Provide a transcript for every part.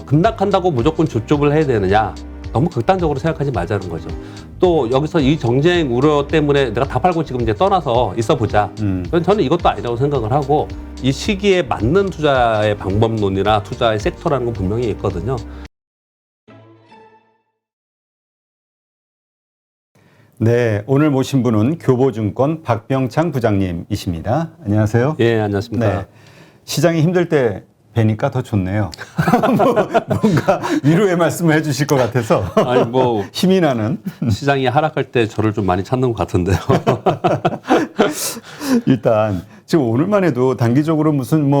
급락한다고 무조건 조급을 해야 되느냐. 너무 극단적으로 생각하지 말자는 거죠. 또 여기서 이 정쟁 우려 때문에 내가 다 팔고 지금 이제 떠나서 있어 보자. 저는 이것도 아니라고 생각을 하고 이 시기에 맞는 투자의 방법론이나 투자의 섹터라는 건 분명히 있거든요. 네, 오늘 모신 분은 교보증권 박병창 부장님이십니다. 안녕하세요. 예, 안녕하십니까. 네, 시장이 힘들 때 뵈니까 더 좋네요. 뭔가 위로의 말씀을 해주실 것 같아서 아니 뭐 힘이 나는. 시장이 하락할 때 저를 좀 많이 찾는 것 같은데요. 일단 지금 오늘만 해도 단기적으로 무슨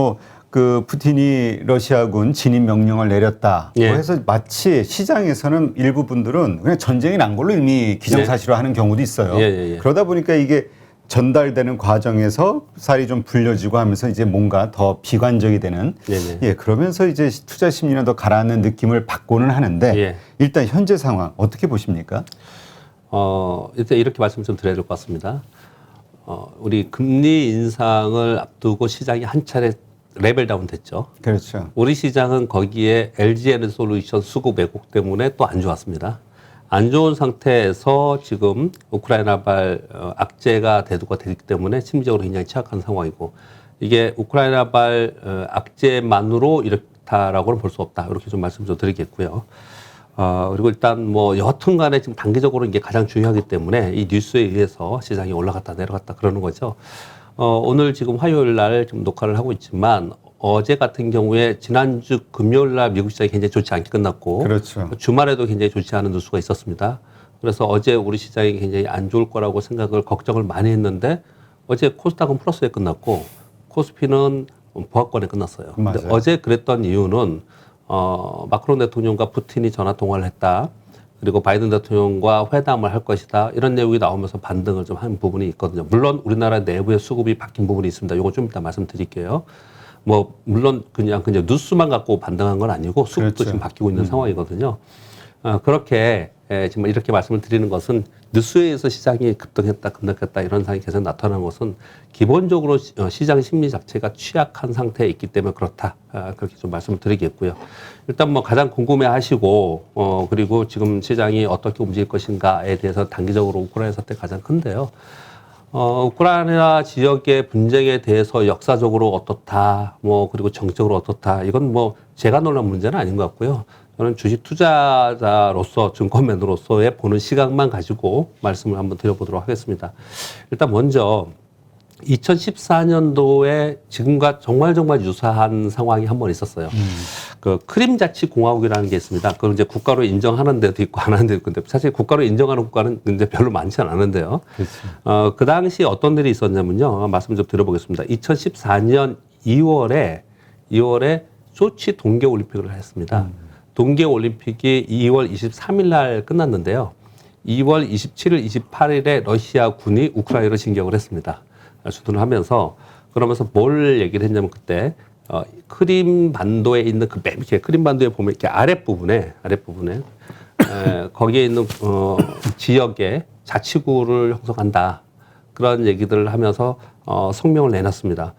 그 푸틴이 러시아군 진입 명령을 내렸다. 예. 해서 마치 시장에서는 일부 분들은 그냥 전쟁이 난 걸로 이미 기정사실화하는 경우도 있어요. 예. 그러다 보니까 이게 전달되는 과정에서 살이 좀 불려지고 하면서 이제 뭔가 더 비관적이 되는. 네네. 예, 그러면서 이제 투자 심리나 더 가라앉는 느낌을 받고는 하는데 예. 일단 현재 상황 어떻게 보십니까? 일단 이렇게 말씀 좀 드려야 될 것 같습니다. 우리 금리 인상을 앞두고 시장이 한 차례 레벨 다운 됐죠. 그렇죠. 우리 시장은 거기에 LG에너솔루션 수급 왜곡 때문에 또 안 좋았습니다. 안 좋은 상태에서 지금 우크라이나발 악재가 대두가 되기 때문에 심리적으로 굉장히 취약한 상황이고 이게 우크라이나발 악재만으로 이렇다라고는 볼 수 없다. 이렇게 좀 말씀 좀 드리겠고요. 그리고 일단 여하튼 간에 지금 단기적으로 이게 가장 중요하기 때문에 이 뉴스에 의해서 시장이 올라갔다 내려갔다 그러는 거죠. 오늘 지금 화요일 날 좀 녹화를 하고 있지만 어제 같은 경우에 지난주 금요일 날 미국 시장이 굉장히 좋지 않게 끝났고 그렇죠. 주말에도 굉장히 좋지 않은 뉴스가 있었습니다. 그래서 어제 우리 시장이 굉장히 안 좋을 거라고 걱정을 많이 했는데 어제 코스닥은 플러스에 끝났고 코스피는 보합권에 끝났어요. 근데 어제 그랬던 이유는 마크롱 대통령과 푸틴이 전화 통화를 했다. 그리고 바이든 대통령과 회담을 할 것이다. 이런 내용이 나오면서 반등을 좀 한 부분이 있거든요. 물론 우리나라 내부의 수급이 바뀐 부분이 있습니다. 이거 좀 이따 말씀드릴게요. 물론 그냥 뉴스만 갖고 반등한 건 아니고 수급도 그렇죠. 지금 바뀌고 있는 상황이거든요. 그렇게 지금 이렇게 말씀을 드리는 것은 뉴스에 의해서 시장이 급락했다 이런 상황이 계속 나타나는 것은 기본적으로 시장 심리 자체가 취약한 상태에 있기 때문에 그렇다. 그렇게 좀 말씀을 드리겠고요. 일단 가장 궁금해하시고 그리고 지금 시장이 어떻게 움직일 것인가에 대해서 단기적으로 우크라이나 사태 가장 큰데요. 우크라이나 지역의 분쟁에 대해서 역사적으로 어떻다, 그리고 정책적으로 어떻다, 이건 제가 놀란 문제는 아닌 것 같고요. 저는 주식 투자자로서, 증권맨으로서의 보는 시각만 가지고 말씀을 한번 드려보도록 하겠습니다. 일단 먼저 2014년도에 지금과 정말 유사한 상황이 한 번 있었어요. 그 크림자치공화국이라는 게 있습니다. 그걸 이제 국가로 인정하는 데도 있고 안 하는 데도 있고, 근데 사실 국가로 인정하는 국가는 근데 별로 많지 않은데요. 그렇죠. 그 당시 어떤 일이 있었냐면요. 말씀 좀 드려보겠습니다. 2014년 2월에 소치 동계올림픽을 했습니다. 동계올림픽이 2월 23일 날 끝났는데요. 2월 27일, 28일에 러시아 군이 우크라이나를 진격을 했습니다. 주둔을 하면서 그러면서 뭘 얘기를 했냐면 그때 크림 반도에 있는 그 맨 밑에 크림 반도에 보면 이렇게 아랫부분에 거기에 있는 지역에 자치구를 형성한다. 그런 얘기들을 하면서 성명을 내놨습니다.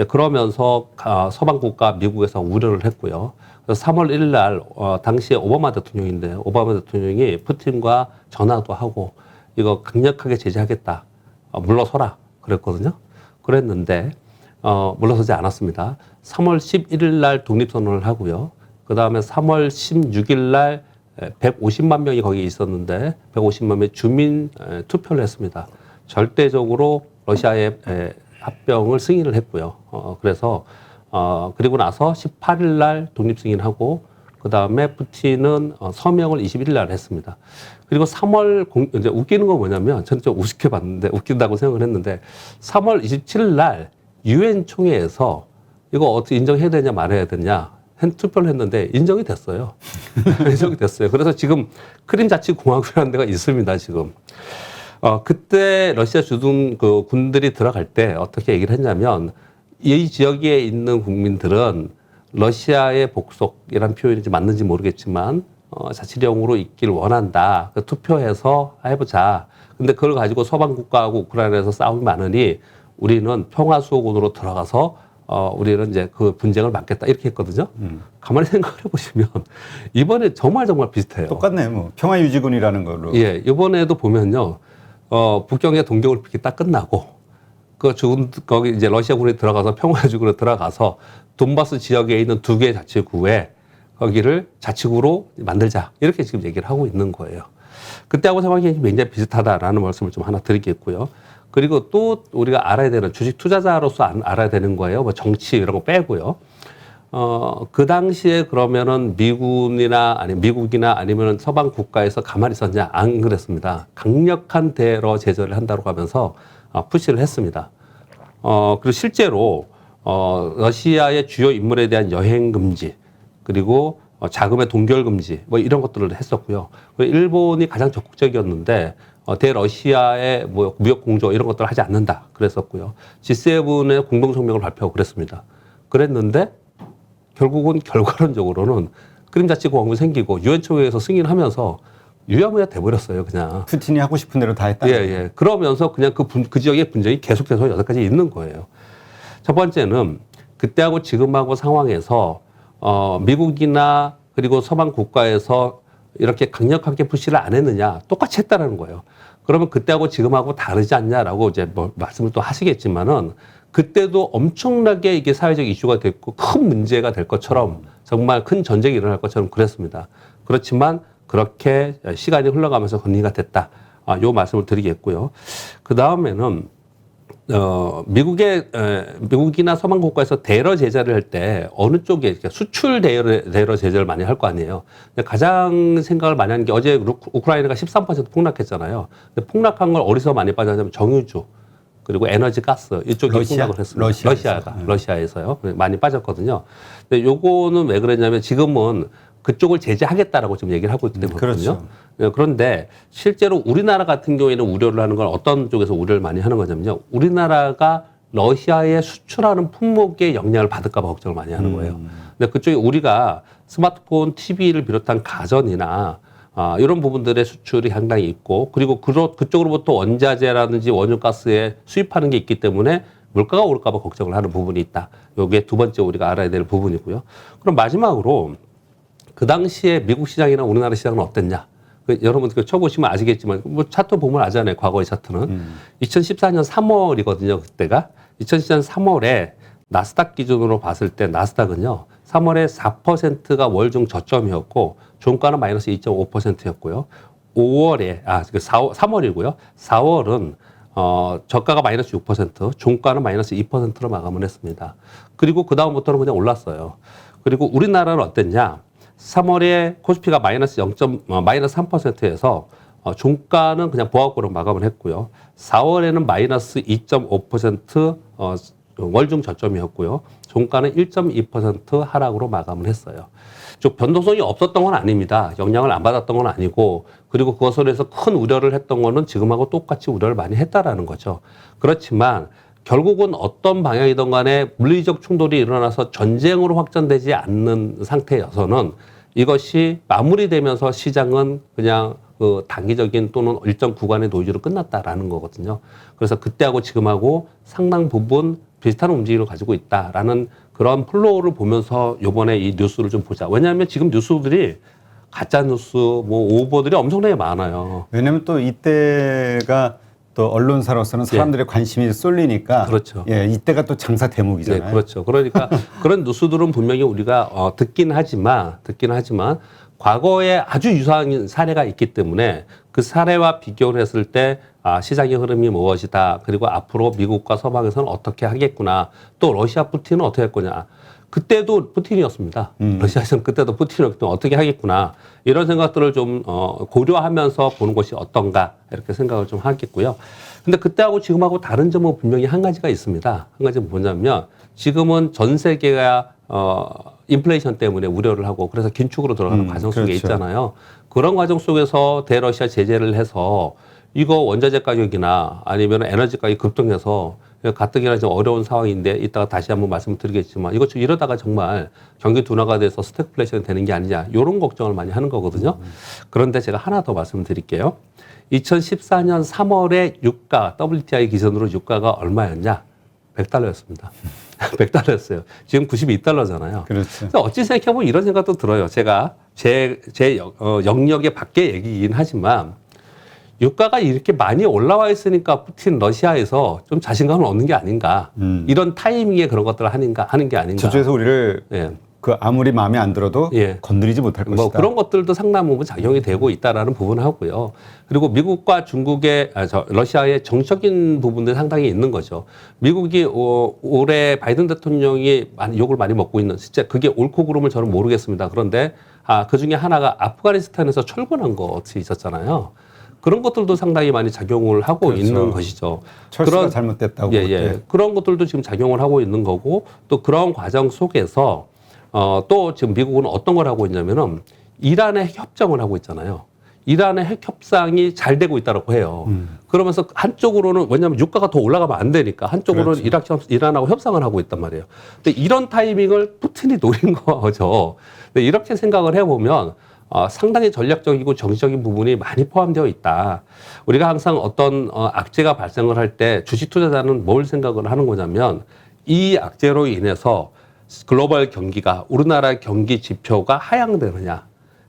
그러면서 서방 국가 미국에서 우려를 했고요. 그래서 3월 1일 날 당시에 오바마 대통령인데 오바마 대통령이 푸틴과 전화도 하고 이거 강력하게 제재하겠다. 물러서라. 그랬거든요. 그랬는데 물러서지 않았습니다. 3월 11일 날 독립선언을 하고요. 그 다음에 3월 16일 날 150만 명이 거기에 있었는데 150만 명의 주민 투표를 했습니다. 절대적으로 러시아의 합병을 승인을 했고요. 그래서 그리고 나서 18일 날 독립 승인하고 그 다음에 푸틴은 서명을 21일 날 했습니다. 그리고 3월 이제 웃기는 건 뭐냐면 저는 좀 우습게 봤는데 웃긴다고 생각을 했는데 3월 27일 날 유엔 총회에서 이거 어떻게 인정해야 되냐 말해야 되냐 투표를 했는데 인정이 됐어요. 인정이 됐어요. 그래서 지금 크림자치공화국이라는 데가 있습니다. 지금. 그때 러시아 주둔 그 군들이 들어갈 때 어떻게 얘기를 했냐면 이 지역에 있는 국민들은 러시아의 복속이라는 표현이 맞는지 모르겠지만 자치령으로 있길 원한다. 투표해서 해보자. 근데 그걸 가지고 서방 국가하고 우크라이나에서 싸움이 많으니 우리는 평화수호군으로 들어가서 우리는 이제 그 분쟁을 막겠다 이렇게 했거든요. 가만히 생각을 해보시면 이번에 정말 비슷해요. 똑같네. 뭐 평화유지군이라는 걸로. 예, 이번에도 보면요, 북경의 동계올림픽이 딱 끝나고 거기 이제 러시아군이 들어가서 평화유지군에 들어가서 돈바스 지역에 있는 2개 자치구에 거기를 자치구로 만들자 이렇게 지금 얘기를 하고 있는 거예요. 그때하고 상황이 굉장히 비슷하다라는 말씀을 좀 하나 드리겠고요. 그리고 또 우리가 알아야 되는 주식 투자자로서 알아야 되는 거예요. 뭐 정치 이런 거 빼고요. 그 당시에 그러면은 미국이나 아니면 서방 국가에서 가만히 있었냐? 안 그랬습니다. 강력한 대러 제재를 한다고 하면서 푸시를 했습니다. 그리고 실제로 러시아의 주요 인물에 대한 여행 금지 그리고 자금의 동결 금지 뭐 이런 것들을 했었고요. 그리고 일본이 가장 적극적이었는데 대러시아의 뭐 무역 공조 이런 것들을 하지 않는다 그랬었고요. G7의 공동 성명을 발표하고 그랬습니다. 그랬는데 결국은 결과론적으로는 크림자치공화국이 생기고 유엔 총회에서 승인하면서 유야무야 돼버렸어요, 그냥. 푸틴이 하고 싶은 대로 다 했다. 예. 그러면서 그냥 그 지역의 분쟁이 계속해서 여기까지 있는 거예요. 첫 번째는 그때하고 지금하고 상황에서 미국이나 그리고 서방 국가에서 이렇게 강력하게 푸시를 안 했느냐, 똑같이 했다라는 거예요. 그러면 그때하고 지금하고 다르지 않냐라고 이제 뭐 말씀을 또 하시겠지만은 그때도 엄청나게 이게 사회적 이슈가 됐고 큰 문제가 될 것처럼 정말 큰 전쟁이 일어날 것처럼 그랬습니다. 그렇지만 그렇게 시간이 흘러가면서 건의가 됐다. 요 말씀을 드리겠고요. 그 다음에는 미국이나 서방 국가에서 대러 제재를 할 때 어느 쪽에 수출 대러 제재를 많이 할 거 아니에요. 근데 가장 생각을 많이 하는 게 어제 우크라이나가 13% 폭락했잖아요. 근데 폭락한 걸 어디서 많이 빠졌냐면 정유주 그리고 에너지 가스 이쪽이 폭락을 했습니다. 러시아에서요. 많이 빠졌거든요. 근데 요거는 왜 그랬냐면 지금은 그쪽을 제재하겠다라고 지금 얘기를 하고 있기 때문이거든요. 그렇죠. 그런데 실제로 우리나라 같은 경우에는 우려를 하는 건 어떤 쪽에서 우려를 많이 하는 거냐면요. 우리나라가 러시아에 수출하는 품목에 영향을 받을까 봐 걱정을 많이 하는 거예요. 근데 그쪽에 우리가 스마트폰, TV를 비롯한 가전이나 이런 부분들의 수출이 상당히 있고 그리고 그쪽으로부터 원자재라든지 원유가스에 수입하는 게 있기 때문에 물가가 오를까 봐 걱정을 하는 부분이 있다. 요게 두 번째 우리가 알아야 될 부분이고요. 그럼 마지막으로 그 당시에 미국 시장이나 우리나라 시장은 어땠냐? 여러분 쳐보시면 아시겠지만 뭐 차트 보면 아잖아요. 과거의 차트는 2014년 3월이거든요. 그때가 2014년 3월에 나스닥 기준으로 봤을 때 나스닥은요 3월에 4%가 월중 저점이었고 종가는 마이너스 2.5%였고요. 5월에 3월이고요. 4월은 저가가 마이너스 6%, 종가는 마이너스 2%로 마감을 했습니다. 그리고 그 다음부터는 그냥 올랐어요. 그리고 우리나라는 어땠냐? 3월에 코스피가 마이너스 3%에서 종가는 그냥 보합고로 마감을 했고요. 4월에는 마이너스 2.5% 월중 저점이었고요. 종가는 1.2% 하락으로 마감을 했어요. 즉 변동성이 없었던 건 아닙니다. 영향을 안 받았던 건 아니고 그리고 그것으로 해서 큰 우려를 했던 거는 지금하고 똑같이 우려를 많이 했다라는 거죠. 그렇지만 결국은 어떤 방향이든 간에 물리적 충돌이 일어나서 전쟁으로 확전되지 않는 상태여서는 이것이 마무리되면서 시장은 그냥 그 단기적인 또는 일정 구간의 노이즈로 끝났다라는 거거든요. 그래서 그때하고 지금하고 상당 부분 비슷한 움직임을 가지고 있다라는 그런 플로우를 보면서 요번에 이 뉴스를 좀 보자. 왜냐하면 지금 뉴스들이 가짜 뉴스, 뭐 오보들이 엄청나게 많아요. 왜냐하면 또 이때가 또 언론사로서는 사람들의 관심이 쏠리니까. 그렇죠. 예, 이때가 또 장사 대목이잖아요. 네, 그렇죠. 그러니까 그런 뉴스들은 분명히 우리가 듣긴 하지만 과거에 아주 유사한 사례가 있기 때문에 그 사례와 비교를 했을 때 시장의 흐름이 무엇이다. 그리고 앞으로 미국과 서방에서는 어떻게 하겠구나. 또 러시아 푸틴은 어떻게 할 거냐. 그때도 푸틴이었습니다. 러시아에서는 그때도 푸틴이었기 때문에 어떻게 하겠구나. 이런 생각들을 좀 고려하면서 보는 것이 어떤가 이렇게 생각을 좀 하겠고요. 근데 그때하고 지금하고 다른 점은 분명히 한 가지가 있습니다. 한 가지는 뭐냐면 지금은 전 세계가 인플레이션 때문에 우려를 하고 그래서 긴축으로 들어가는 과정 속에 그렇죠. 있잖아요. 그런 과정 속에서 대러시아 제재를 해서 이거 원자재 가격이나 아니면 에너지 가격이 급등해서 가뜩이나 좀 어려운 상황인데 이따가 다시 한번 말씀드리겠지만 이거 이러다가 정말 경기 둔화가 돼서 스태그플레이션이 되는 게 아니냐 이런 걱정을 많이 하는 거거든요. 그런데 제가 하나 더 말씀드릴게요. 2014년 3월에 유가 WTI 기준으로 유가가 얼마였냐? $100였습니다. 100달러였어요. 지금 92달러잖아요. 그렇죠. 어찌 생각해보면 이런 생각도 들어요. 제가 제 영역의 밖의 얘기이긴 하지만 유가가 이렇게 많이 올라와 있으니까 푸틴 러시아에서 좀 자신감을 얻는 게 아닌가. 이런 타이밍에 그런 것들을 하는 게 아닌가. 저쪽에서 우리를 예. 그 아무리 마음에 안 들어도 예. 건드리지 못할 것이다. 뭐 그런 것들도 상당 부분 작용이 되고 있다라는 부분을 하고요. 그리고 미국과 중국의 러시아의 정적인 부분도 상당히 있는 거죠. 미국이 올해 바이든 대통령이 욕을 많이 먹고 있는 진짜 그게 옳고 그름을 저는 모르겠습니다. 그런데 그 중에 하나가 아프가니스탄에서 철군한 것이 있었잖아요. 그런 것들도 상당히 많이 작용을 하고 그렇죠. 있는 것이죠. 철수가 잘못됐다고. 예. 그런 것들도 지금 작용을 하고 있는 거고 또 그런 과정 속에서 또 지금 미국은 어떤 걸 하고 있냐면은 이란의 핵 협정을 하고 있잖아요. 이란의 핵 협상이 잘 되고 있다고 해요. 그러면서 한쪽으로는 왜냐하면 유가가 더 올라가면 안 되니까 한쪽으로는 그렇죠. 이란하고 협상을 하고 있단 말이에요. 근데 이런 타이밍을 푸틴이 노린 거죠. 근데 이렇게 생각을 해보면 상당히 전략적이고 정치적인 부분이 많이 포함되어 있다. 우리가 항상 어떤 악재가 발생을 할 때 주식 투자자는 뭘 생각을 하는 거냐면 이 악재로 인해서 글로벌 경기가 우리나라 경기 지표가 하향되느냐,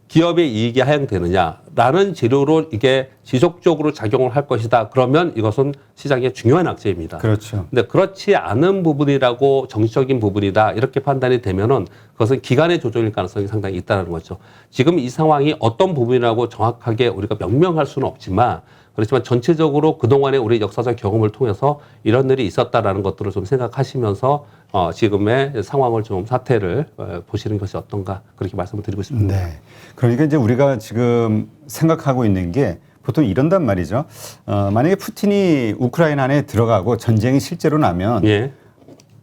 기업의 이익이 하향되느냐라는 재료로 이게 지속적으로 작용을 할 것이다. 그러면 이것은 시장의 중요한 악재입니다. 그렇죠. 근데 그렇지 않은 부분이라고 정치적인 부분이다 이렇게 판단이 되면은 그것은 기간의 조정일 가능성이 상당히 있다는 거죠. 지금 이 상황이 어떤 부분이라고 정확하게 우리가 명명할 수는 없지만 그렇지만 전체적으로 그동안의 우리 역사적 경험을 통해서 이런 일이 있었다라는 것들을 좀 생각하시면서 지금의 상황을 좀 사태를 보시는 것이 어떤가 그렇게 말씀을 드리고 싶습니다. 네. 그러니까 이제 우리가 지금 생각하고 있는 게 보통 이런단 말이죠. 만약에 푸틴이 우크라이나 안에 들어가고 전쟁이 실제로 나면 예.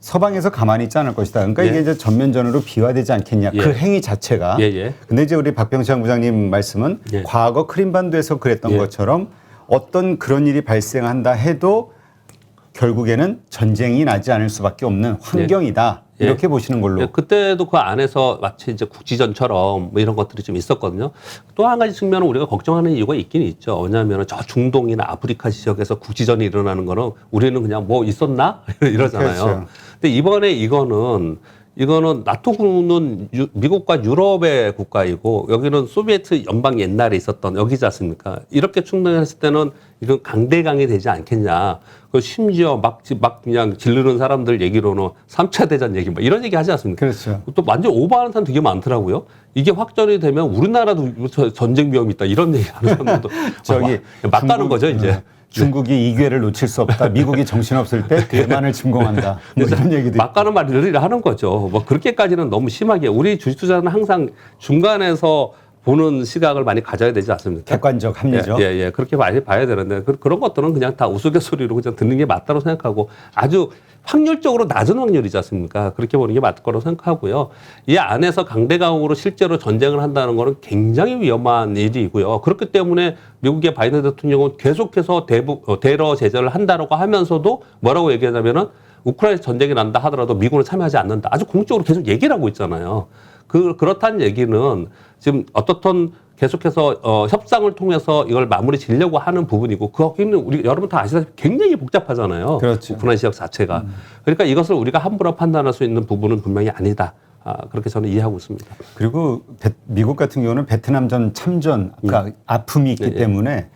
서방에서 가만히 있지 않을 것이다. 그러니까 예. 이게 이제 전면전으로 비화되지 않겠냐. 예. 그 행위 자체가. 예. 근데 이제 우리 박병창 부장님 말씀은 예. 과거 크림반도에서 그랬던 예. 것처럼 어떤 그런 일이 발생한다 해도 결국에는 전쟁이 나지 않을 수밖에 없는 환경이다. 예. 이렇게 보시는 걸로. 예, 그때도 그 안에서 마치 이제 국지전처럼 뭐 이런 것들이 좀 있었거든요. 또 한 가지 측면은 우리가 걱정하는 이유가 있긴 있죠. 왜냐하면 저 중동이나 아프리카 지역에서 국지전이 일어나는 거는 우리는 그냥 뭐 있었나? 이러잖아요. 그렇죠. 근데 이번에 이거는 나토군은 미국과 유럽의 국가이고 여기는 소비에트 연방 옛날에 있었던 여기지 않습니까? 이렇게 충돌했을 때는 이건 강대강이 되지 않겠냐. 그 심지어 막 그냥 질르는 사람들 얘기로는 3차 대전 얘기 뭐 이런 얘기 하지 않습니까? 그렇죠. 또 완전 오버하는 사람 되게 많더라고요. 이게 확전이 되면 우리나라도 전쟁 위험이 있다 이런 얘기 하는 사람들도 저기 막 가는 거죠 이제. 중국이 이 기회를 놓칠 수 없다. 미국이 정신없을 때 대만을 침공한다. 뭐 이런 얘기도 막 가는 말을 하는 거죠. 뭐 그렇게까지는 너무 심하게 우리 주식 투자는 항상 중간에서 보는 시각을 많이 가져야 되지 않습니까? 객관적 합리적. 예. 그렇게 많이 봐야 되는데 그런 것들은 그냥 다 우스갯소리로 그냥 듣는 게 맞다고 생각하고 아주 확률적으로 낮은 확률이지 않습니까? 그렇게 보는 게 맞을 거라고 생각하고요. 이 안에서 강대강으로 실제로 전쟁을 한다는 거는 굉장히 위험한 일이고요. 그렇기 때문에 미국의 바이든 대통령은 계속해서 대러 제재를 한다라고 하면서도 뭐라고 얘기하냐면은 우크라이나 전쟁이 난다 하더라도 미국은 참여하지 않는다. 아주 공적으로 계속 얘기를 하고 있잖아요. 그렇다는 얘기는 지금 어떻든 계속해서 협상을 통해서 이걸 마무리 지려고 하는 부분이고 거기는 우리 여러분 다 아시다시피 굉장히 복잡하잖아요. 그렇죠. 우크라이나 지역 자체가. 그러니까 이것을 우리가 함부로 판단할 수 있는 부분은 분명히 아니다. 그렇게 저는 이해하고 있습니다. 그리고 미국 같은 경우는 베트남전 참전 그러니까 아픔이 있기 때문에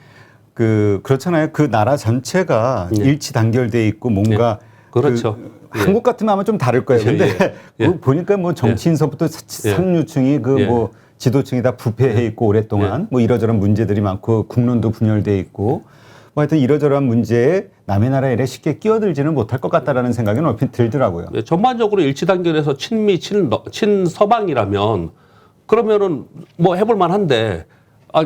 그렇잖아요. 그 나라 전체가 일치 단결돼 있고 뭔가 그렇죠. 한국 같으면 아마 좀 다를 거예요. 근데 보니까 뭐 정치인서부터 상류층이 뭐 지도층이 다 부패해 있고 오랫동안 뭐 이러저런 문제들이 많고 국론도 분열돼 있고 뭐 하여튼 이러저러한 문제에 남의 나라 일에 쉽게 끼어들지는 못할 것 같다라는 생각이 얼핏 들더라고요. 전반적으로 일치 단결해서 친미, 친서방이라면 그러면은 뭐 해볼 만한데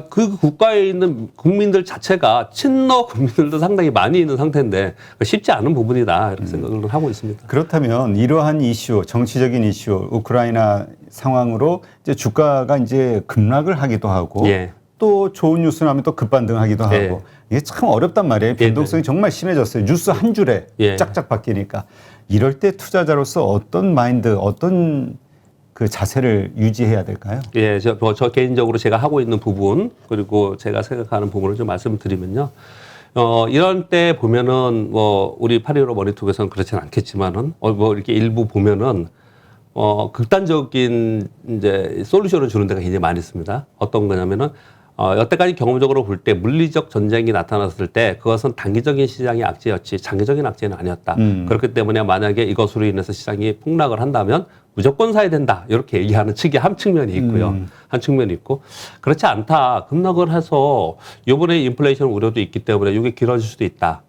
그 국가에 있는 국민들 자체가 친러 국민들도 상당히 많이 있는 상태인데 쉽지 않은 부분이다 이렇게 생각을 하고 있습니다. 그렇다면 이러한 이슈, 정치적인 이슈, 우크라이나 상황으로 이제 주가가 이제 급락을 하기도 하고 또 좋은 뉴스 나면 또 급반등하기도 하고 이게 참 어렵단 말이에요. 변동성이 정말 심해졌어요. 뉴스 한 줄에 짝짝 바뀌니까 이럴 때 투자자로서 어떤 마인드, 어떤 그 자세를 유지해야 될까요? 예, 저 개인적으로 제가 하고 있는 부분 그리고 제가 생각하는 부분을 좀 말씀드리면요. 이런 때 보면은 뭐 우리 8.15 머니투에서는 그렇지는 않겠지만은 뭐 이렇게 일부 보면은 극단적인 이제 솔루션을 주는 데가 굉장히 많이 있습니다. 어떤 거냐면은 여태까지 경험적으로 볼 때 물리적 전쟁이 나타났을 때 그것은 단기적인 시장의 악재였지 장기적인 악재는 아니었다. 그렇기 때문에 만약에 이것으로 인해서 시장이 폭락을 한다면 무조건 사야 된다. 이렇게 얘기하는 측의 한 측면이 있고요. 한 측면이 있고 그렇지 않다. 급락을 해서 이번에 인플레이션 우려도 있기 때문에 이게 길어질 수도 있다.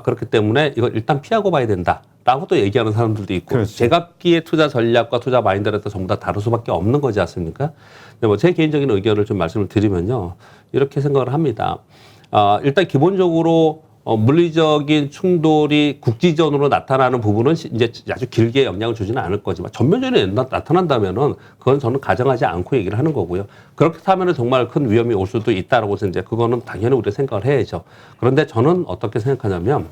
그렇기 때문에 이걸 일단 피하고 봐야 된다. 라고 또 얘기하는 사람들도 있고 그렇죠. 제각기의 투자 전략과 투자 마인드에 따라 전부 다 다를 수밖에 없는 거지 않습니까? 근데 뭐 제 개인적인 의견을 좀 말씀을 드리면요. 이렇게 생각을 합니다. 일단 기본적으로 물리적인 충돌이 국지전으로 나타나는 부분은 이제 아주 길게 영향을 주지는 않을 거지만 전면전에 나타난다면은 그건 저는 가정하지 않고 얘기를 하는 거고요. 그렇게 하면은 정말 큰 위험이 올 수도 있다라고 해서 이제 그거는 당연히 우리가 생각을 해야죠. 그런데 저는 어떻게 생각하냐면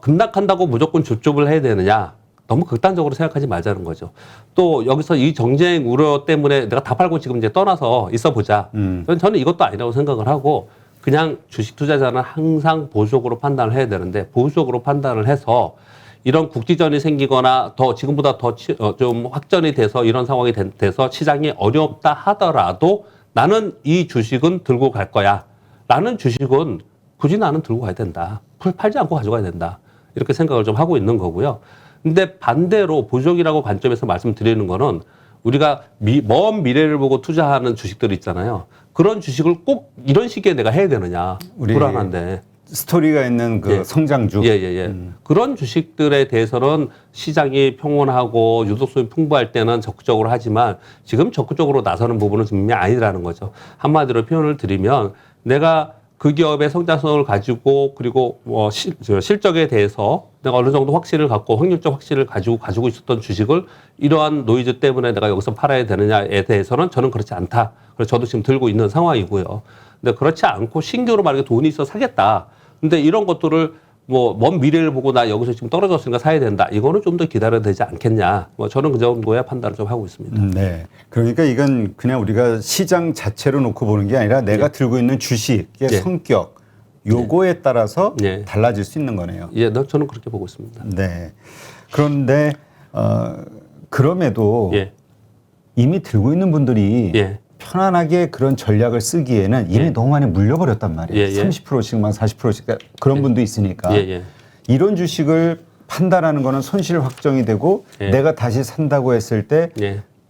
급락한다고 무조건 줍줍을 해야 되느냐. 너무 극단적으로 생각하지 말자는 거죠. 또 여기서 이 정쟁 우려 때문에 내가 다 팔고 지금 이제 떠나서 있어 보자. 저는 이것도 아니라고 생각을 하고 그냥 주식 투자자는 항상 보수적으로 판단을 해야 되는데 보수적으로 판단을 해서 이런 국지전이 생기거나 더 지금보다 더 좀 확전이 돼서 이런 상황이 돼서 시장이 어렵다 하더라도 나는 이 주식은 들고 갈 거야. 라는 주식은 굳이 나는 들고 가야 된다. 팔지 않고 가져가야 된다. 이렇게 생각을 좀 하고 있는 거고요. 근데 반대로 보수적이라고 관점에서 말씀드리는 거는 우리가 먼 미래를 보고 투자하는 주식들이 있잖아요. 그런 주식을 꼭 이런 시기에 내가 해야 되느냐. 불안한데. 스토리가 있는 그 성장주. 그런 주식들에 대해서는 시장이 평온하고 유동성이 풍부할 때는 적극적으로 하지만 지금 적극적으로 나서는 부분은 분명히 아니라는 거죠. 한마디로 표현을 드리면 내가 그 기업의 성장성을 가지고 그리고 실적에 대해서 내가 어느 정도 확신을 갖고 확률적 확신을 가지고 있었던 주식을 이러한 노이즈 때문에 내가 여기서 팔아야 되느냐에 대해서는 저는 그렇지 않다. 그래서 저도 지금 들고 있는 상황이고요. 근데 그렇지 않고 신규로 만약에 돈이 있어 사겠다. 근데 이런 것들을 먼 미래를 보고 나 여기서 지금 떨어졌으니까 사야 된다. 이거는 좀 더 기다려야 되지 않겠냐. 저는 그 정도의 판단을 좀 하고 있습니다. 네. 그러니까 이건 그냥 우리가 시장 자체로 놓고 보는 게 아니라 내가 들고 있는 주식의 성격, 요거에 따라서 달라질 수 있는 거네요. 저는 그렇게 보고 있습니다. 네. 그런데, 그럼에도 이미 들고 있는 분들이 편안하게 그런 전략을 쓰기에는 이미 너무 많이 물려버렸단 말이에요. 30%씩만 40%씩 그런 분도 있으니까. 이런 주식을 판단하는 거는 손실 확정이 되고 내가 다시 산다고 했을 때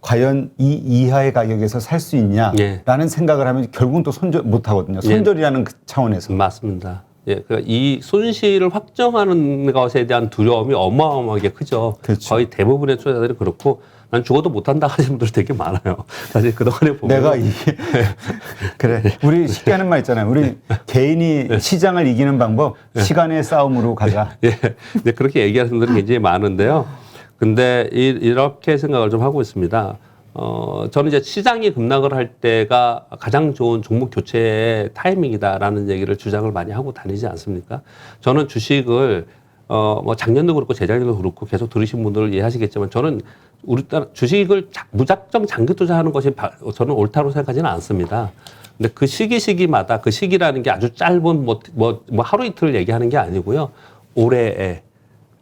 과연 이 이하의 가격에서 살 수 있냐라는 생각을 하면 결국은 또 손절 못 하거든요. 손절이라는 그 차원에서. 맞습니다. 그러니까 이 손실을 확정하는 것에 대한 두려움이 어마어마하게 크죠. 그렇죠. 거의 대부분의 투자자들이 그렇고 난 죽어도 못한다 하시는 분들 되게 많아요. 사실 그동안에 보면 내가 이게 그래 우리 쉽게 하는 말 있잖아요. 우리 개인이 시장을 이기는 방법 시간의 싸움으로 가자. 네, 그렇게 얘기하는 분들이 굉장히 많은데요. 근데 이렇게 생각을 좀 하고 있습니다. 저는 이제 시장이 급락을 할 때가 가장 좋은 종목 교체의 타이밍이다라는 얘기를 주장을 많이 하고 다니지 않습니까? 저는 주식을 작년도 그렇고 재작년도 그렇고 계속 들으신 분들 이해하시겠지만 저는 주식을 무작정 장기 투자하는 것이 저는 옳다고 생각하지는 않습니다. 근데 그 시기마다 그 시기라는 게 아주 짧은 하루 이틀 얘기하는 게 아니고요. 올해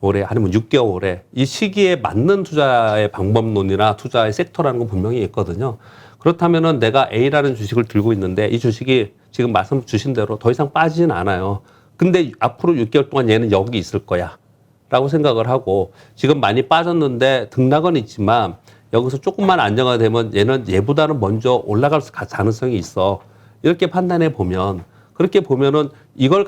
아니면 6개월에 이 시기에 맞는 투자의 방법론이나 투자의 섹터라는 건 분명히 있거든요. 그렇다면은 내가 A라는 주식을 들고 있는데 이 주식이 지금 말씀 주신 대로 더 이상 빠지진 않아요. 근데 앞으로 6개월 동안 얘는 여기 있을 거야. 라고 생각을 하고 지금 많이 빠졌는데 등락은 있지만 여기서 조금만 안정화 되면 얘는 얘보다는 먼저 올라갈 가능성이 있어. 이렇게 판단해 보면 그렇게 보면은 이걸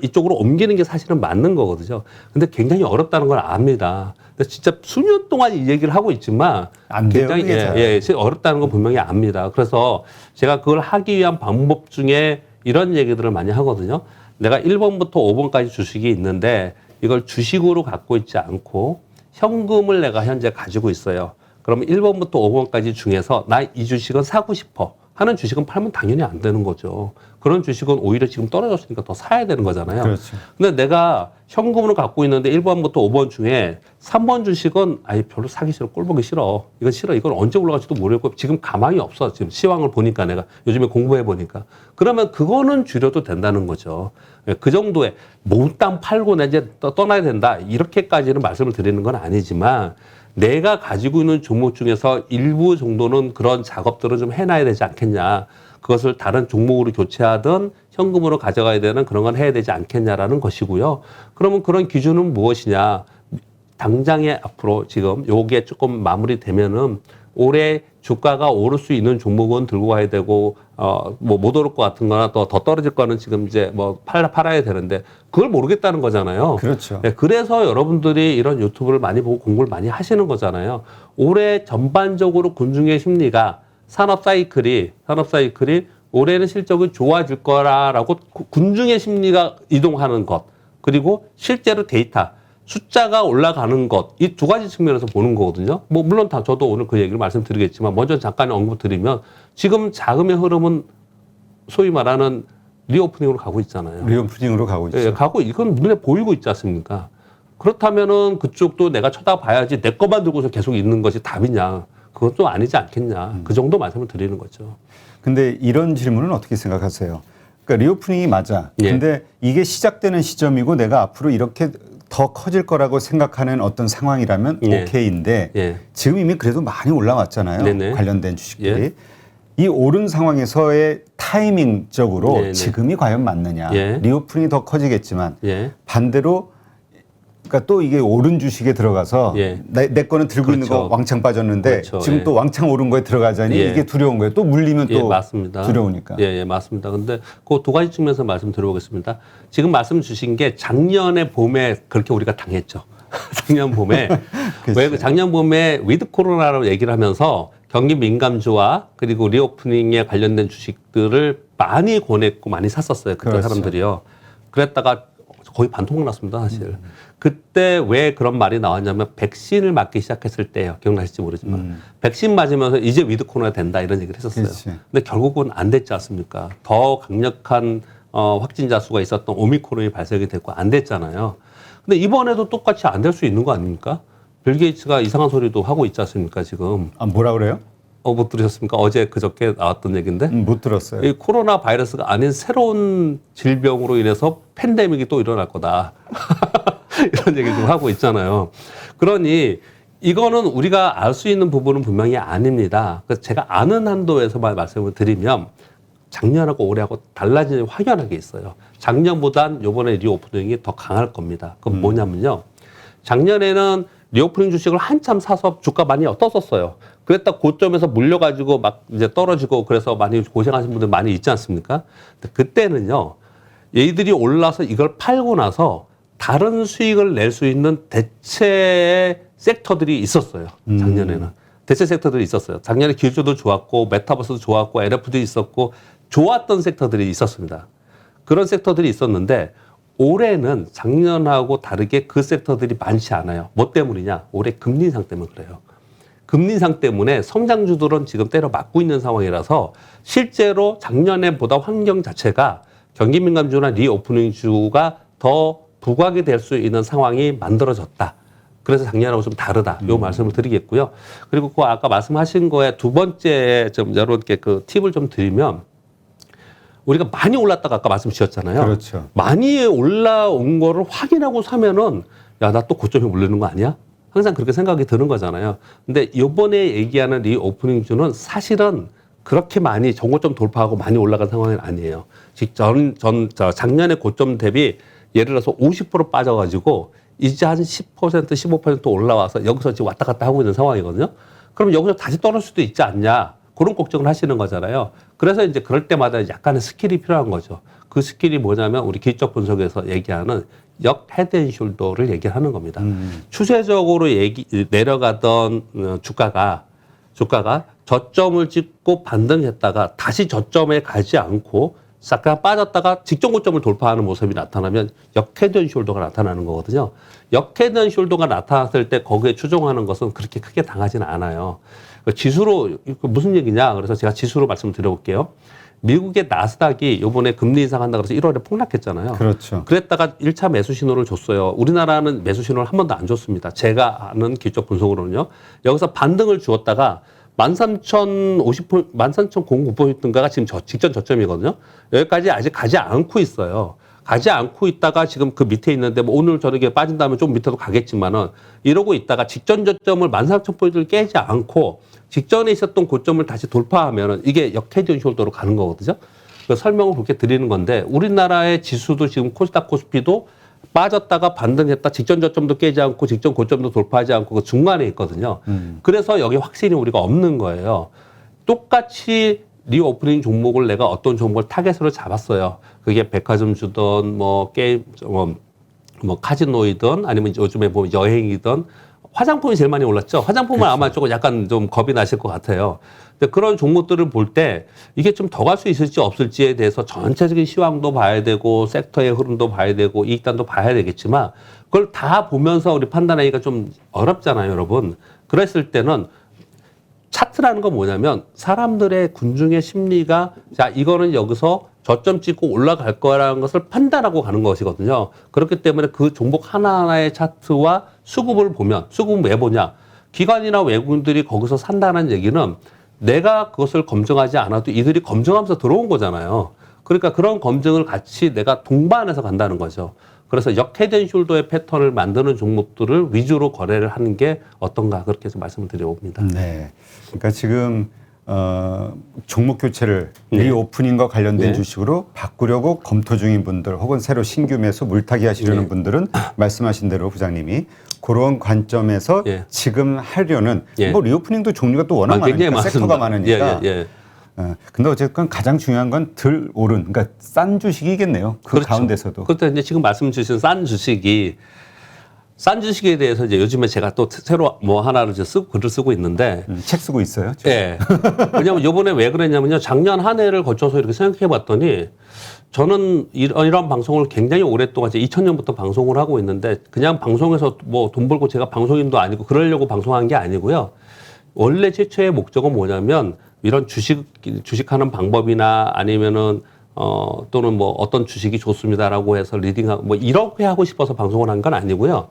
이쪽으로 옮기는 게 사실은 맞는 거거든요. 근데 굉장히 어렵다는 걸 압니다. 근데 진짜 수년 동안 이 얘기를 하고 있지만 안 돼요, 굉장히 어렵다는 건 분명히 압니다. 그래서 제가 그걸 하기 위한 방법 중에 이런 얘기들을 많이 하거든요. 내가 1번부터 5번까지 주식이 있는데 이걸 주식으로 갖고 있지 않고 현금을 내가 현재 가지고 있어요. 그러면 1번부터 5번까지 중에서 나 이 주식은 사고 싶어. 하는 주식은 팔면 당연히 안 되는 거죠. 그런 주식은 오히려 지금 떨어졌으니까 더 사야 되는 거잖아요. 그렇죠. 근데 내가 현금으로 갖고 있는데 1번부터 5번 중에 3번 주식은 아예 별로 사기 싫어. 꼴 보기 싫어. 이건 싫어. 이건 언제 올라갈지도 모르겠고 지금 가망이 없어. 지금 시황을 보니까 내가 요즘에 공부해 보니까. 그러면 그거는 줄여도 된다는 거죠. 그 정도의 몽땅 팔고 내 이제 떠나야 된다. 이렇게까지는 말씀을 드리는 건 아니지만 내가 가지고 있는 종목 중에서 일부 정도는 그런 작업들을 좀 해놔야 되지 않겠냐. 그것을 다른 종목으로 교체하든 현금으로 가져가야 되는 그런 건 해야 되지 않겠냐라는 것이고요. 그러면 그런 기준은 무엇이냐. 당장에 앞으로 지금 요게 조금 마무리되면은 올해 주가가 오를 수 있는 종목은 들고 가야 되고, 뭐 못 오를 것 같은 거나 또 더 떨어질 거는 지금 이제 뭐 팔아야 되는데 그걸 모르겠다는 거잖아요. 그렇죠. 네, 그래서 여러분들이 이런 유튜브를 많이 보고 공부를 많이 하시는 거잖아요. 올해 전반적으로 군중의 심리가 산업 사이클이 올해는 실적이 좋아질 거라고 군중의 심리가 이동하는 것, 그리고 실제로 데이터, 숫자가 올라가는 것, 이 두 가지 측면에서 보는 거거든요. 뭐 물론 다 저도 오늘 그 얘기를 말씀드리겠지만 먼저 잠깐 언급드리면 지금 자금의 흐름은 소위 말하는 리오프닝으로 가고 있잖아요. 리오프닝으로 가고 있죠. 예, 이건 눈에 보이고 있지 않습니까? 그렇다면은 그쪽도 내가 쳐다봐야지 내 것만 들고서 계속 있는 것이 답이냐? 그것도 아니지 않겠냐? 그 정도 말씀을 드리는 거죠. 근데 이런 질문은 어떻게 생각하세요? 그러니까 리오프닝이 맞아. 예. 근데 이게 시작되는 시점이고 내가 앞으로 이렇게 더 커질 거라고 생각하는 어떤 상황이라면 예. 오케이인데 예. 지금 이미 그래도 많이 올라왔잖아요. 네네. 관련된 주식들이. 예. 이 오른 상황에서의 타이밍적으로 네네. 지금이 과연 맞느냐. 예. 리오프닝이 더 커지겠지만 예. 반대로 그러니까 또 이게 오른 주식에 들어가서 예. 내 거는 들고 있는 그렇죠. 거 왕창 빠졌는데 그렇죠. 지금 예. 또 왕창 오른 거에 들어가자니 예. 이게 두려운 거예요. 또 물리면 예, 또 맞습니다. 두려우니까. 예, 맞습니다. 근데 그 두 가지 측면에서 말씀드려보겠습니다. 지금 말씀 주신 게 작년에 봄에 그렇게 우리가 당했죠. 작년 봄에. 왜 그 작년 봄에 위드 코로나라고 얘기를 하면서 경기 민감주와 그리고 리오프닝에 관련된 주식들을 많이 권했고 많이 샀었어요. 그때 그렇죠. 사람들이요. 그랬다가 거의 반토막 났습니다, 사실. 그때 왜 그런 말이 나왔냐면 백신을 맞기 시작했을 때예요. 기억나실지 모르지만. 백신 맞으면서 이제 위드 코로나 된다 이런 얘기를 했었어요. 그렇지. 근데 결국은 안 됐지 않습니까? 더 강력한 확진자 수가 있었던 오미크론이 발생이 됐고 안 됐잖아요. 근데 이번에도 똑같이 안 될 수 있는 거 아닙니까? 빌 게이츠가 이상한 소리도 하고 있지 않습니까, 지금? 아, 뭐라 그래요? 못 들으셨습니까? 어제 그저께 나왔던 얘기인데. 못 들었어요. 이 코로나 바이러스가 아닌 새로운 질병으로 인해서 팬데믹이 또 일어날 거다. 이런 얘기 좀 하고 있잖아요. 그러니 이거는 우리가 알 수 있는 부분은 분명히 아닙니다. 그래서 제가 아는 한도에서만 말씀을 드리면 작년하고 올해하고 달라진 점이 확연하게 있어요. 작년보단 이번에 리오프닝이 더 강할 겁니다. 그건 뭐냐면요. 작년에는 리오프닝 주식을 한참 사서 주가 많이 떴었어요. 그랬다 고점에서 물려가지고 막 이제 떨어지고 그래서 많이 고생하신 분들 많이 있지 않습니까? 근데 그때는요, 얘들이 올라서 이걸 팔고 나서 다른 수익을 낼 수 있는 대체 섹터들이 있었어요. 작년에는. 대체 섹터들이 있었어요. 작년에 기술주도 좋았고, 메타버스도 좋았고, LF도 있었고, 좋았던 섹터들이 있었습니다. 그런 섹터들이 있었는데, 올해는 작년하고 다르게 그 섹터들이 많지 않아요. 뭐 때문이냐? 올해 금리 인상 때문에 그래요. 금리 인상 때문에 성장주들은 지금 때려 맞고 있는 상황이라서 실제로 작년에보다 환경 자체가 경기 민감주나 리오프닝주가 더 부각이 될 수 있는 상황이 만들어졌다. 그래서 작년하고 좀 다르다. 요 말씀을 드리겠고요. 그리고 그 아까 말씀하신 거에 두 번째 좀 여러분께 그 팁을 좀 드리면 우리가 많이 올랐다가 아까 말씀 주셨잖아요. 그렇죠. 많이 올라온 거를 확인하고 사면은 야, 나 또 고점에 몰리는 거 아니야? 항상 그렇게 생각이 드는 거잖아요. 근데 이번에 얘기하는 리오프닝주는 사실은 그렇게 많이 전고점 돌파하고 많이 올라간 상황은 아니에요. 작년에 고점 대비 예를 들어서 50% 빠져가지고 이제 한 10%, 15% 올라와서 여기서 지금 왔다 갔다 하고 있는 상황이거든요. 그럼 여기서 다시 떨어질 수도 있지 않냐. 그런 걱정을 하시는 거잖아요. 그래서 이제 그럴 때마다 약간의 스킬이 필요한 거죠. 그 스킬이 뭐냐면 우리 기술적 분석에서 얘기하는 역 헤드앤숄더를 얘기하는 겁니다. 추세적으로 내려가던 주가가 저점을 찍고 반등했다가 다시 저점에 가지 않고 잠깐 빠졌다가 직전 고점을 돌파하는 모습이 나타나면 역 헤드앤숄더가 나타나는 거거든요. 역 헤드앤숄더가 나타났을 때 거기에 추종하는 것은 그렇게 크게 당하지는 않아요. 지수로 무슨 얘기냐? 그래서 제가 지수로 말씀드려볼게요. 미국의 나스닥이 요번에 금리 인상한다 그래서 1월에 폭락했잖아요. 그렇죠. 그랬다가 1차 매수 신호를 줬어요. 우리나라는 매수 신호를 한 번도 안 줬습니다. 제가 아는 기술적 분석으로는요. 여기서 반등을 주었다가 13,009포인트인가가 지금 직전 저점이거든요. 여기까지 아직 가지 않고 있어요. 가지 않고 있다가 지금 그 밑에 있는데 뭐 오늘 저녁에 빠진다면 좀 밑에도 가겠지만은 이러고 있다가 직전 저점을 13,000포인트를 깨지 않고 직전에 있었던 고점을 다시 돌파하면은 이게 역헤드 숄더로 가는 거거든요. 그 설명을 그렇게 드리는 건데 우리나라의 지수도 지금 코스닥 코스피도 빠졌다가 반등했다 직전 저점도 깨지 않고 직전 고점도 돌파하지 않고 그 중간에 있거든요. 그래서 여기 확신이 우리가 없는 거예요. 똑같이 리오프닝 종목을 내가 어떤 종목을 타겟으로 잡았어요. 그게 백화점 주던 뭐 게임 뭐 카지노이든 아니면 요즘에 뭐 여행이든 화장품이 제일 많이 올랐죠. 화장품은 그렇죠. 아마 조금 약간 좀 겁이 나실 것 같아요. 근데 그런 종목들을 볼 때 이게 좀 더 갈 수 있을지 없을지에 대해서 전체적인 시황도 봐야 되고 섹터의 흐름도 봐야 되고 이익단도 봐야 되겠지만 그걸 다 보면서 우리 판단하기가 좀 어렵잖아요, 여러분. 그랬을 때는 차트라는 건 뭐냐면 사람들의 군중의 심리가 자 이거는 여기서 저점 찍고 올라갈 거라는 것을 판단하고 가는 것이거든요. 그렇기 때문에 그 종목 하나하나의 차트와 수급을 보면 수급은 왜 보냐? 기관이나 외국인들이 거기서 산다는 얘기는 내가 그것을 검증하지 않아도 이들이 검증하면서 들어온 거잖아요. 그러니까 그런 검증을 같이 내가 동반해서 간다는 거죠. 그래서 역헤드앤숄더의 패턴을 만드는 종목들을 위주로 거래를 하는 게 어떤가 그렇게 좀 말씀을 드려봅니다. 네. 그러니까 지금 종목 교체를 리오프닝과 관련된 주식으로 바꾸려고 검토 중인 분들 혹은 새로 신규 매수 물타기 하시려는 분들은 말씀하신 대로 부장님이 그런 관점에서 지금 하려는 뭐 리오프닝도 종류가 또 워낙 많으니까 섹터가 많으니까 근데 어쨌든 가장 중요한 건 덜 오른, 그러니까 싼 주식이겠네요. 그 그렇죠. 가운데서도. 그렇죠. 이제 지금 말씀 주신 싼 주식에 대해서 이제 요즘에 제가 또 새로 뭐 하나를 이제 글을 쓰고 있는데. 책 쓰고 있어요? 네. 왜냐면 요번에 왜 그랬냐면요. 작년 한 해를 거쳐서 이렇게 생각해 봤더니 저는 이런 방송을 굉장히 오랫동안 2000년부터 방송을 하고 있는데 그냥 방송에서 뭐 돈 벌고 제가 방송인도 아니고 그러려고 방송한 게 아니고요. 원래 최초의 목적은 뭐냐면 이런 주식하는 방법이나 아니면은 또는 뭐 어떤 주식이 좋습니다라고 해서 리딩하고 뭐 이렇게 하고 싶어서 방송을 한 건 아니고요.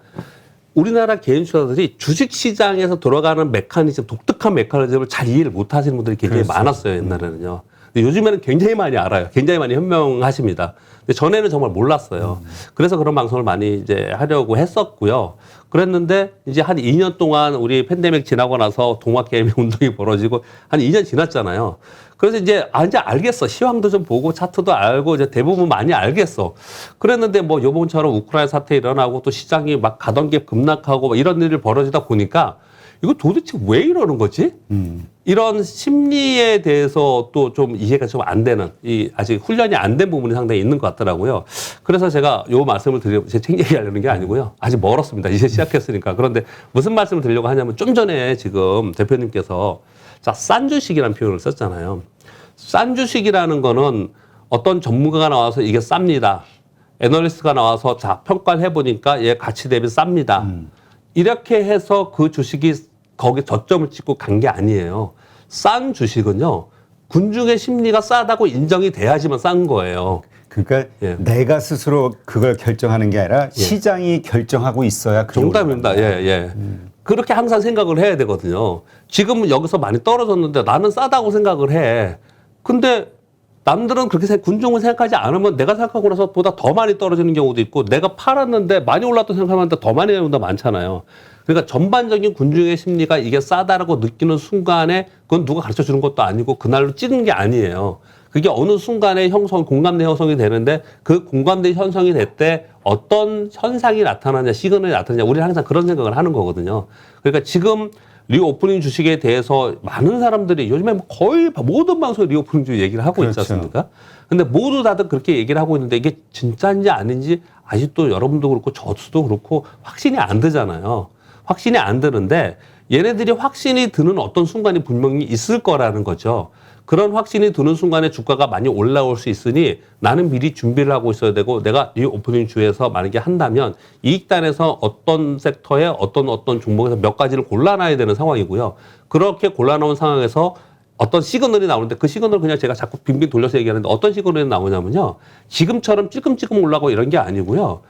우리나라 개인 투자자들이 주식 시장에서 돌아가는 메커니즘, 독특한 메커니즘을 잘 이해를 못 하시는 분들이 굉장히 많았어요, 옛날에는요. 근데 요즘에는 굉장히 많이 알아요. 굉장히 많이 현명하십니다. 근데 전에는 정말 몰랐어요. 그래서 그런 방송을 많이 이제 하려고 했었고요. 그랬는데 이제 한 2년 동안 우리 팬데믹 지나고 나서 동학개미 운동이 벌어지고 한 2년 지났잖아요. 그래서 이제 알겠어. 시황도 좀 보고 차트도 알고 이제 대부분 많이 알겠어. 그랬는데 뭐 요번처럼 우크라이나 사태 일어나고 또 시장이 막 가던 게 급락하고 막 이런 일이 벌어지다 보니까 이거 도대체 왜 이러는 거지? 이런 심리에 대해서 또 좀 이해가 좀 안 되는, 아직 훈련이 안 된 부분이 상당히 있는 것 같더라고요. 그래서 제가 요 말씀을 드리려고, 제 책 얘기하려는 게 아니고요. 아직 멀었습니다. 이제 시작했으니까. 그런데 무슨 말씀을 드리려고 하냐면 좀 전에 지금 대표님께서 자, 싼 주식이라는 표현을 썼잖아요. 싼 주식이라는 거는 어떤 전문가가 나와서 이게 쌉니다. 애널리스트가 나와서 자, 평가를 해보니까 얘 가치 대비 쌉니다. 이렇게 해서 그 주식이 거기에 저점을 찍고 간 게 아니에요. 싼 주식은요, 군중의 심리가 싸다고 인정이 돼야지만 싼 거예요. 그러니까 내가 스스로 그걸 결정하는 게 아니라 시장이 결정하고 있어야 정답입니다. 그렇게 항상 생각을 해야 되거든요. 지금은 여기서 많이 떨어졌는데 나는 싸다고 생각을 해. 근데 남들은 그렇게 군중을 생각하지 않으면 내가 생각하고 나서 보다 더 많이 떨어지는 경우도 있고 내가 팔았는데 많이 올랐다고 생각하는데 더 많이 내는 경우도 많잖아요. 그러니까 전반적인 군중의 심리가 이게 싸다라고 느끼는 순간에 그건 누가 가르쳐 주는 것도 아니고 그날로 찍은 게 아니에요. 그게 어느 순간에 공감대 형성이 되는데 그 공감대 형성이 될 때 어떤 현상이 나타나냐, 시그널이 나타나냐, 우리는 항상 그런 생각을 하는 거거든요. 그러니까 지금 리오프닝 주식에 대해서 많은 사람들이 요즘에 거의 모든 방송에 리오프닝 주식 얘기를 하고 있지 않습니까? 근데 모두 다들 그렇게 얘기를 하고 있는데 이게 진짜인지 아닌지 아직도 여러분도 그렇고 저도 그렇고 확신이 안 되잖아요. 확신이 안 드는데 얘네들이 확신이 드는 어떤 순간이 분명히 있을 거라는 거죠. 그런 확신이 드는 순간에 주가가 많이 올라올 수 있으니 나는 미리 준비를 하고 있어야 되고 내가 이 오프닝 주에서 만약에 한다면 이익단에서 어떤 섹터에 어떤 종목에서 몇 가지를 골라놔야 되는 상황이고요. 그렇게 골라놓은 상황에서 어떤 시그널이 나오는데 그 시그널 그냥 제가 자꾸 빙빙 돌려서 얘기하는데 어떤 시그널이 나오냐면요. 지금처럼 찔끔찔끔 올라가고 이런 게 아니고요.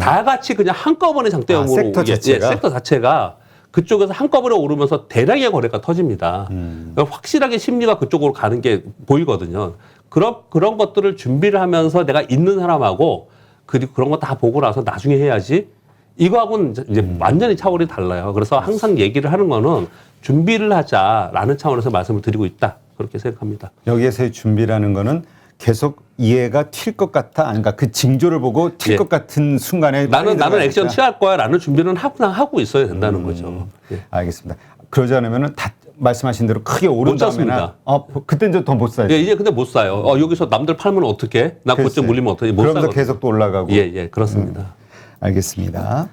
다 같이 그냥 한꺼번에 장대형으로 섹터 자체가? 섹터 자체가 그쪽에서 한꺼번에 오르면서 대량의 거래가 터집니다. 그러니까 확실하게 심리가 그쪽으로 가는 게 보이거든요. 그런 것들을 준비를 하면서 내가 있는 사람하고 그리고 그런 거 다 보고 나서 나중에 해야지. 이거하고는 이제 완전히 차원이 달라요. 그래서 항상 얘기를 하는 거는 준비를 하자라는 차원에서 말씀을 드리고 있다. 그렇게 생각합니다. 여기에서의 준비라는 거는 계속 이해가 튈 것 같아. 그러니까 그 징조를 보고 튈 것 같은 순간에 나는 액션 취할 거야라는 준비는 항상 하고 있어야 된다는 거죠. 예. 알겠습니다. 그러지 않으면은 다 말씀하신 대로 크게 오른 다음에나 그때는 좀 더 못 사요. 예, 이제 근데 못 사요. 여기서 남들 팔면 어떻게? 나 그때 물리면 어떻게? 못 그러면서 사거든요. 계속 또 올라가고. 예, 그렇습니다. 알겠습니다.